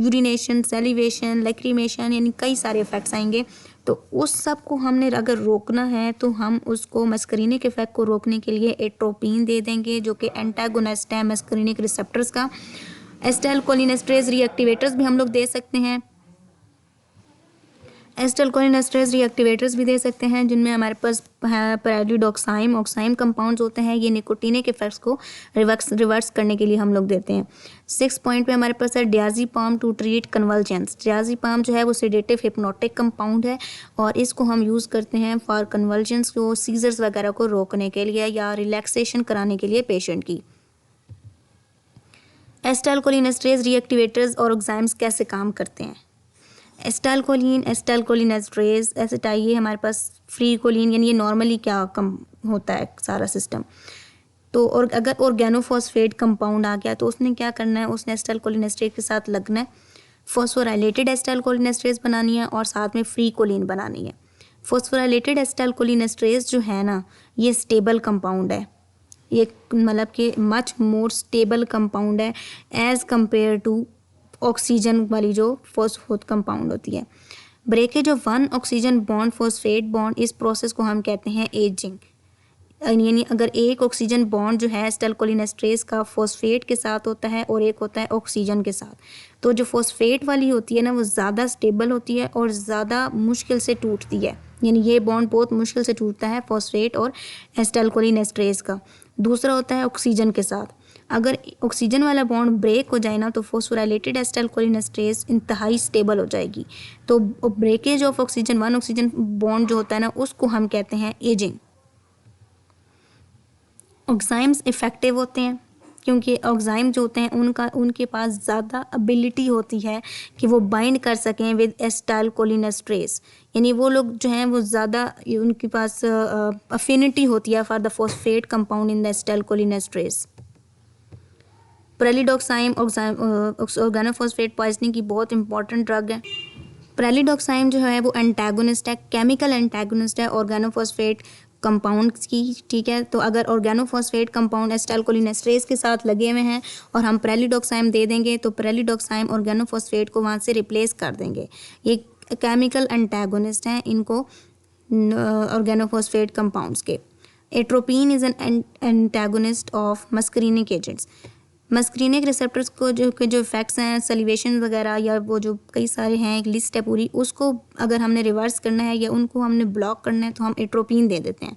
urination, salivation, lacrimation, यानी कई सारे इफेक्ट्स आएंगे। तो उस सब को हमने अगर रोकना है तो हम उसको मस्करीनिक इफेक्ट को रोकने के लिए एट्रोपिन दे देंगे, जो कि एंटागोनिस्ट है मस्करीनिक रिसेप्टर्स का। एसिटाइलकोलिनेस्टरेज रिएक्टिवेटर्स भी हम लोग दे सकते हैं, एसिटाइलकोलिनेस्टरेज रिएक्टिवेटर्स भी दे सकते हैं, जिनमें हमारे पास पैरालिडोक्साइम, ऑक्साइम कंपाउंड्स होते हैं। ये निकोटीनिक इफेक्ट्स को रिवर्स करने के लिए हम लोग देते हैं। 6 पॉइंट पे हमारे पास है डियाज़ेपाम टू ट्रीट कन्वल्जन्स। डियाज़ेपाम जो है वो सेडेटिव हिप्नोटिक कंपाउंड है और इसको हम यूज़ करते हैं फॉर कन्वल्जन्स को, सीजर्स वगैरह को रोकने के लिए या रिलैक्सेशन कराने के लिए पेशेंट की। एसिटाइलकोलिनेस्टरेज रिएक्टिवेटर्स और ऑक्साइम्स कैसे काम करते हैं। एसिटाइलकोलिन, एसिटाइलकोलिनेस्टरेज, एसिटाइल, ये हमारे पास फ्री कोलिन, यानी ये नॉर्मली क्या कम होता है सारा सिस्टम। तो और अगर ऑर्गेनोफॉस्फेट कंपाउंड आ गया तो उसने क्या करना है, उसने एसिटाइलकोलिनेस्टरेज के साथ लगना है, फॉस्फोराइलेटेड एसिटाइलकोलिनेस्टरेज बनानी है और साथ में फ्री कोलिन बनानी है। फॉस्फोराइलेटेड एसिटाइलकोलिनेस्टरेज जो है ना ये स्टेबल कंपाउंड है, ये मतलब कि मच मोर स्टेबल कंपाउंड है एज़ कम्पेयर टू ऑक्सीजन वाली जो फॉस्फोट कंपाउंड होती है। Breakage of 1 oxygen bond phosphate bond, इस प्रोसेस को हम कहते हैं एजिंग। यानी अगर एक ऑक्सीजन बॉन्ड जो है एसिटाइलकोलिनेस्टरेज का फॉस्फेट के साथ होता है और एक होता है ऑक्सीजन के साथ, तो जो फॉस्फेट वाली होती है ना वो ज़्यादा स्टेबल होती है और ज़्यादा मुश्किल से टूटती है, यानी ये बॉन्ड बहुत मुश्किल से टूटता है फॉस्फेट और एसिटाइलकोलिनेस्टरेज का। दूसरा होता है ऑक्सीजन के साथ, अगर ऑक्सीजन वाला बॉन्ड ब्रेक हो जाए ना तो फॉस्फोराइलेटेड एसिटाइलकोलिनेस्टरेज इंतहाई स्टेबल हो जाएगी। तो breakage of oxygen 1 oxygen bond जो होता है ना उसको हम कहते हैं एजिंग। ऑक्साइम्स इफ़ेक्टिव होते हैं क्योंकि ऑक्साइम जो होते हैं उनके पास ज़्यादा एबिलिटी होती है कि वो बाइंड कर सकें विद एसिटाइलकोलिनेस्टरेज, यानी वो लोग जो हैं वो ज़्यादा उनके पास अफिनिटी होती है for the phosphate compound in the acetylcholinesterase. Pralidoxime organophosphate poisoning की बहुत इंपॉर्टेंट ड्रग है। प्रेलिडोक्साइम जो है वो एंटागोनिस्ट है, केमिकल एंटागोनिस्ट है ऑर्गेनोफॉस्फेट कंपाउंड्स की, ठीक है। तो अगर ऑर्गेनोफॉस्फेट कंपाउंड एसिटाइलकोलिनेस्टरेज के साथ लगे हुए हैं और हम प्रेलिडोक्साइम दे देंगे तो प्रेलिडोक्साइम ऑर्गेनोफॉस्फेट को वहाँ से रिप्लेस कर देंगे। ये केमिकल एंटागोनिस्ट हैं इनको ऑर्गेनोफॉस्फेट कंपाउंड्स के। Atropine is an antagonist of muscarinic agents. Muscarinic receptors को जो इफेक्ट्स हैं सलिवेशन वगैरह या वो जो कई सारे हैं, एक लिस्ट है पूरी, उसको अगर हमने रिवर्स करना है या उनको हमने ब्लॉक करना है तो हम एट्रोपिन दे देते हैं।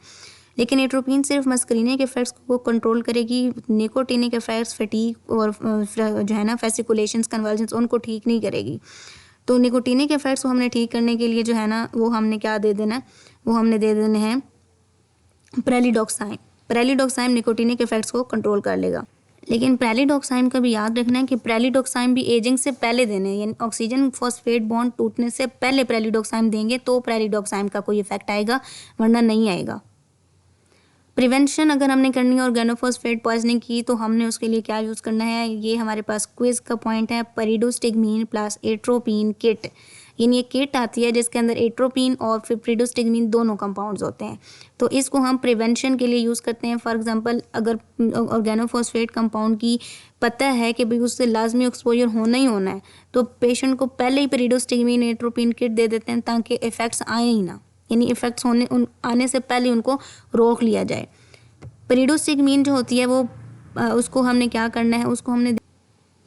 लेकिन एट्रोपिन सिर्फ मस्करीनिक इफेक्ट्स को कंट्रोल करेगी, निकोटिनिक इफेक्ट्स, फटीग और जो है ना फेसिकुलेशंस, कन्वर्जेंस, उनको ठीक नहीं करेगी। तो निकोटिनिक इफेक्ट्स को हमने ठीक करने के लिए जो है ना वो हमने क्या दे देना है, वो हमने दे देने हैं प्रेलिडोक्साइम। प्रेलिडोक्साइम निकोटिनिक इफेक्ट्स को कंट्रोल कर लेगा। लेकिन प्रेलिडोक्साइम का भी याद रखना है कि प्रेलिडोक्साइम भी एजिंग से पहले देने, यानी ऑक्सीजन फॉस्फेट बॉन्ड टूटने से पहले प्रेलिडोक्साइम देंगे तो प्रेलिडोक्साइम का कोई इफेक्ट आएगा, वरना नहीं आएगा। प्रिवेंशन अगर हमने करनी है ऑर्गेनोफॉस्फेट पॉइजनिंग की तो हमने उसके लिए क्या यूज़ करना है, ये हमारे पास क्विज का पॉइंट है, पेरिडोस्टिगमीन प्लस एट्रोपिन किट। यानी ये किट आती है जिसके अंदर एट्रोपिन और फिर पेरिडोस्टिगमीन दोनों कंपाउंड्स होते हैं। तो इसको हम प्रिवेंशन के लिए यूज़ करते हैं। फॉर एग्जांपल अगर ऑर्गेनोफॉस्फेट कंपाउंड की पता है कि भाई उससे लाजमी एक्सपोजर होना ही होना है तो पेशेंट को पहले ही पेरिडोस्टिगमीन एट्रोपिन किट दे देते हैं ताकि इफ़ेक्ट्स आए ही ना, यानी इफ़ेक्ट्स आने से पहले उनको रोक लिया जाए। पेरिडोस्टिगमीन जो होती है वो उसको हमने क्या करना है, उसको हमने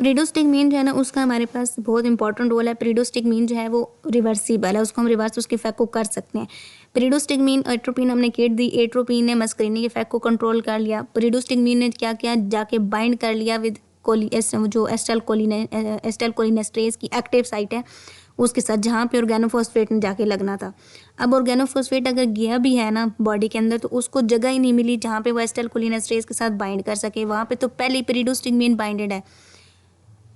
पेरिडोस्टिगमीन जो है ना उसका हमारे पास बहुत इंपॉर्टेंट रोल है। पेरिडोस्टिगमीन जो है वो रिवर्सिबल है, उसको हम रिवर्स उसके इफेक्ट को कर सकते हैं। पेरिडोस्टिगमीन एट्रोपिन हमने किट दी, एट्रोपिन ने मस्करीनिक इफेक्ट को कंट्रोल कर लिया, पेरिडोस्टिगमीन ने क्या किया, जाके बाइंड कर लिया विद जो एसिटाइलकोलिनेस्टरेज की एक्टिव साइट है उसके साथ, जहाँ पे ऑर्गेनोफॉस्फेट ने जाके लगना था। अब ऑर्गेनोफॉस्फेट अगर गया भी है ना बॉडी के अंदर तो उसको जगह ही नहीं मिली जहाँ पे वो एसिटाइलकोलिनेस्टरेज के साथ बाइंड कर सके, वहाँ पे तो पहले ही पेरिडोस्टिगमीन बाइंडेड है।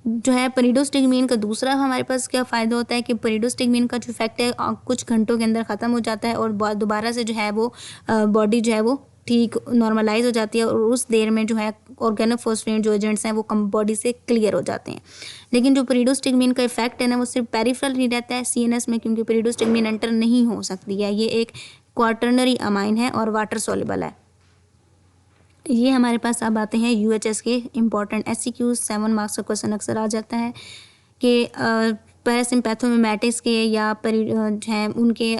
जो है पेरिडोस्टिगमीन का दूसरा हमारे पास क्या फ़ायदा होता है कि पेरिडोस्टिगमीन का जो इफेक्ट है कुछ घंटों के अंदर ख़त्म हो जाता है और दोबारा से जो है वो बॉडी जो है वो ठीक नॉर्मलाइज हो जाती है और उस देर में जो है ऑर्गेनोफॉस्फेट जो एजेंट्स हैं वो कम बॉडी से क्लियर हो जाते हैं। लेकिन जो पेरिडोस्टिगमीन का इफेक्ट है ना वो सिर्फ पेरिफेरल नहीं रहता है सीएनएस में, क्योंकि पेरिडोस्टिगमीन एंटर नहीं हो सकती है। ये एक क्वाटरनरी अमाइन है और वाटर सोल्युबल है। ये हमारे पास अब आते हैं यूएचएस के इंपॉर्टेंट एससीक्यूज। 7 मार्क्स का क्वेश्चन अक्सर आ जाता है कि पैरासिम्पैथोमिमेटिक्स के या हैं उनके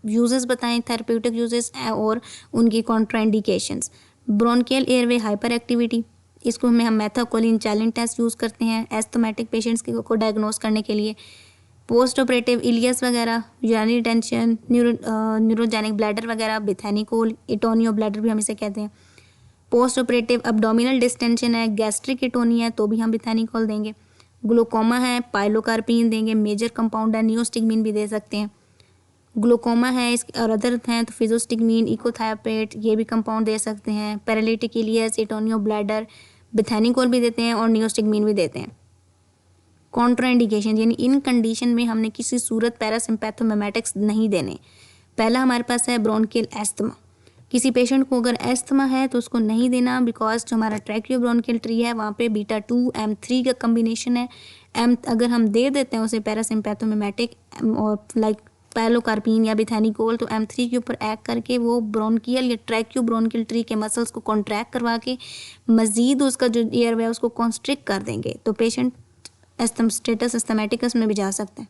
यूजेस बताएं, थेरेप्यूटिक यूजेस और उनकी contraindications. Bronchial airway hyper activity, इसको हम मेथाकोलिन चैलेंज टेस्ट यूज़ करते हैं एस्थमेटिक पेशेंट्स को डायग्नोस करने के लिए। पोस्ट ऑपरेटिव इलियस वगैरह, यूरिनरी रिटेंशन, न्यूरोजेनिक ब्लैडर वगैरह, बिथेनिकोल, इटोनियो ब्लैडर भी हम इसे कहते हैं। पोस्ट ऑपरेटिव अब्डोमिनल डिस्टेंशन है, गैस्ट्रिक एटोनिया है तो भी हम बिथेनिकोल देंगे। ग्लूकोमा है, पाइलोकार्पिन देंगे, मेजर कंपाउंड है, नियोस्टिगमीन भी दे सकते हैं। ग्लूकोमा है इसके और अदर हैं तो फिजोस्टिगमीन, इकोथायोपेट ये भी कंपाउंड दे सकते हैं। पैरालिटिक इलियस, एटोनियो ब्लैडर, बिथेनिकोल भी देते हैं और नियोस्टिगमीन भी देते हैं। कॉन्ट्राइंडिकेशन, यानी इन कंडीशन में हमने किसी सूरत पैरासिम्पैथोमिमेटिक्स नहीं देने। पहला हमारे पास है ब्रोंकियल एस्थमा। किसी पेशेंट को अगर एस्थमा है तो उसको नहीं देना, बिकॉज जो हमारा ट्रैकियोब्रोंकियल ट्री है वहाँ पे बीटा 2 M3 का कम्बिनेशन है। अगर हम दे देते हैं उसे पैरासिम्पैथोमिमेटिक और लाइक पाइलोकार्पिन या बिथेनिकोल तो M3 के ऊपर एक्ट करके वो ब्रोंकियल या ट्रैकियोब्रोंकियल ट्री के मसल्स को कॉन्ट्रैक्ट करवा के मज़ीद उसका जो एयरवे है उसको कॉन्स्ट्रिक्ट कर देंगे, तो पेशेंट स्टेटस एस्थमेटिकस में भी जा सकते हैं।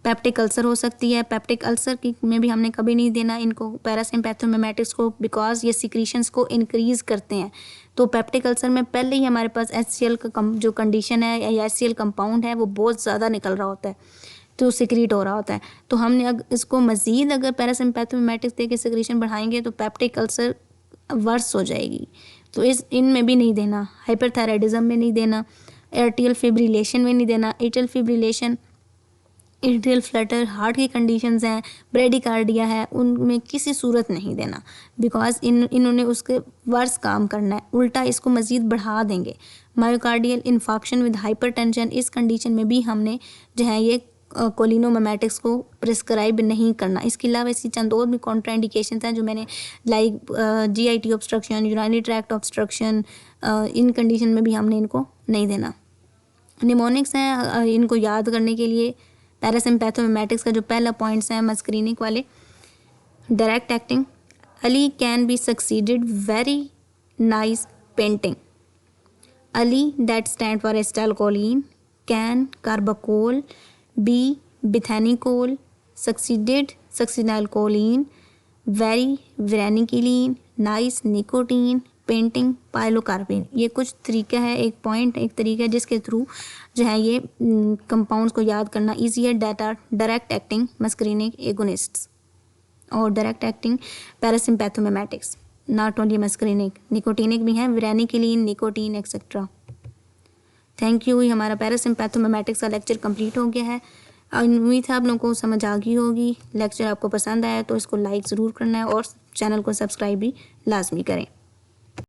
पेप्टिक अल्सर हो सकती है, पेप्टिक अल्सर की में भी हमने कभी नहीं देना इनको पैरासिम्पैथोमिमेटिक्स को, बिकॉज ये सिक्रीशंस को इंक्रीज़ करते हैं। तो पेप्टिक अल्सर में पहले ही हमारे पास HCl का जो कंडीशन है या HCl कंपाउंड है वो बहुत ज़्यादा निकल रहा होता है तो सिक्रीट हो रहा होता है। तो हमने इसको मज़ीद अगर पैरासिम्पैथोमिमेटिक्स दे के सिक्रीशन बढ़ाएंगे तो पेप्टिक अल्सर वर्स हो जाएगी, तो इनमें भी नहीं देना। हाइपरथायराइडिज्म में नहीं देना, एट्रियल फिब्रिलेशन में नहीं देना। Atrial fibrillation, atrial Flutter, heart की कंडीशंस हैं, ब्रेडिकार्डिया है, उनमें किसी सूरत नहीं देना, बिकॉज इन्होंने उसके वर्स काम करना है, उल्टा इसको मज़ीद बढ़ा देंगे। मायोकार्डियल इन्फाक्शन विद हाइपरटेंशन, इस कंडीशन में भी हमने जो है ये कोलिनोमिमेटिक्स को प्रिस्क्राइब नहीं करना। इसके अलावा ऐसी चंद और भी कॉन्ट्राइंडिकेशंस हैं जो मैंने like GIT obstruction, urinary tract obstruction, इन कंडीशन में भी हमने इनको नहीं देना। निमोनिक्स हैं, इनको याद करने के लिए पैरासिम्पैथोमिमेटिक्स का जो पहला पॉइंट्स हैं मस्करीनिक वाले, direct acting Ali can be succeeded very nice painting. Ali that stand for acetylcholine, can carbachol, B bethanyl, succeeded succinylcholine, very varenicline, nice nicotine, painting pilocarpine. ये कुछ तरीका है, एक पॉइंट एक तरीका है जिसके थ्रू जो है ये कंपाउंड्स को याद करना ईजी है। Data direct acting muscarinic agonists और direct acting parasympathomimetics, not only muscarinic, nicotinic भी हैं, varenicline, nicotine etcetera. Thank you. हमारा पैरासिम्पैथोमिमेटिक्स का लेक्चर कंप्लीट हो गया है। उम्मीद है आप लोगों को समझ आ गई होगी। लेक्चर आपको पसंद आया तो इसको लाइक ज़रूर करना है और चैनल को सब्सक्राइब भी लाजमी करें।